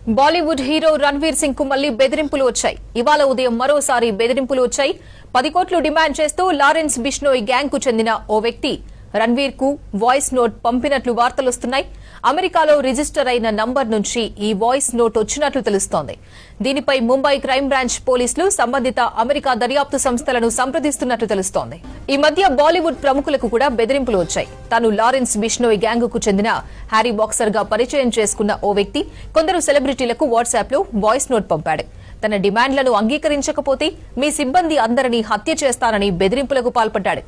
Bollywood hero Ranveer Singh కు మళ్లీ బెదిరింపులు వచ్చాయి. ఇవాళ ఉదయం మరోసారి బెదిరింపులు వచ్చాయి. 10 కోట్లు డిమాండ్ చేస్తూ లారెన్స్ బిష్నోయ్ గ్యాంగ్ కు చెందిన ఓ వ్యక్తి రణ్వీర్ కు వాయిస్ నోట్ పంపినట్లు వార్తలొస్తున్నాయి. అమెరికాలో రిజిస్టర్ అయిన నంబర్ నుంచి ఈ వాయిస్ నోట్ వచ్చినట్లు తెలుస్తోంది. దీనిపై ముంబై క్రైమ్ బ్రాంచ్ పోలీసులు సంబంధిత అమెరికా దర్యాప్తు సంస్థలను సంప్రదిస్తున్నట్లు తెలుస్తోంది. ఈ మధ్య బాలీవుడ్ ప్రముఖులకు కూడా బెదిరింపులు వచ్చాయి. తాను లారెన్స్ బిష్నోయ్ గ్యాంగ్ కు చెందిన హ్యారీ బాక్సర్ గా పరిచయం చేసుకున్న ఓ వ్యక్తి కొందరు సెలబ్రిటీలకు వాట్సాప్ లో వాయిస్ నోట్ పంపాడు. తన డిమాండ్లను అంగీకరించకపోతే మీ సిబ్బంది అందరినీ హత్య చేస్తానని బెదిరింపులకు పాల్పడ్డాడు.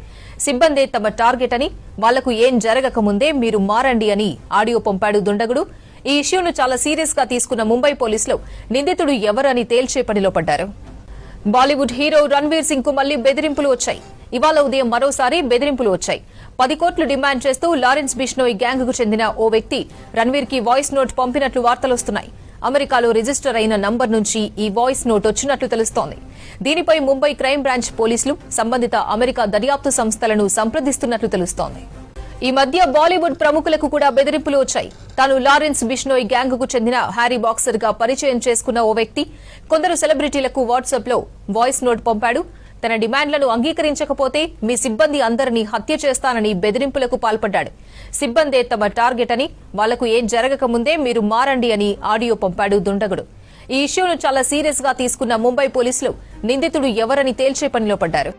సిబ్బందే తమ టార్గెట్ అని, వాళ్లకు ఏం జరగకముందే మీరు మారండి అని ఆడియో పంపాడు దుండగుడు. ఈ ఇష్యూను చాలా సీరియస్ గా తీసుకున్న ముంబై పోలీసులు నిందితుడు ఎవరని తేల్చే పనిలో పడ్డారు. బాలీవుడ్ హీరో రణ్వీర్ సింగ్ కు మళ్లీ బెదిరింపులు వచ్చాయి. ఇవాళ ఉదయం మరోసారి బెదిరింపులు వచ్చాయి. 10 కోట్లు డిమాండ్ చేస్తూ లారెన్స్ బిష్నోయ్ గ్యాంగ్ కు చెందిన ఓ వ్యక్తి రణ్వీర్ కి వాయిస్ నోట్ పంపినట్లు వార్తలొస్తున్నాయి. అమెరికాలో రిజిస్టర్ అయిన నంబర్ నుంచి ఈ వాయిస్ నోట్ వచ్చినట్లు తెలుస్తోంది. దీనిపై ముంబై క్రైమ్ బ్రాంచ్ పోలీసులు సంబంధిత అమెరికా దర్యాప్తు సంస్థలను సంప్రదిస్తున్నట్లు తెలుస్తోంది. ఈ మధ్య బాలీవుడ్ ప్రముఖులకు కూడా బెదిరింపులు వచ్చాయి. తాను లారెన్స్ బిష్నోయ్ గ్యాంగ్ కు చెందిన హ్యారీ బాక్సర్ గా పరిచయం చేసుకున్న ఓ వ్యక్తి కొందరు సెలబ్రిటీలకు వాట్సాప్ లో వాయిస్ నోట్ పంపాడు. తన డిమాండ్లను అంగీకరించకపోతే మీ సిబ్బంది అందరినీ హత్య చేస్తానని బెదిరింపులకు పాల్పడ్డాడు. సిబ్బందే తమ టార్గెట్ అని, వాళ్లకు ఏం జరగకముందే మీరు మారండి అని ఆడియో పంపాడు దుండగుడు. ఈ ఇష్యూను చాలా సీరియస్ గా తీసుకున్న ముంబై పోలీసులు నిందితుడు ఎవరని తేల్చే పనిలో పడ్డారు.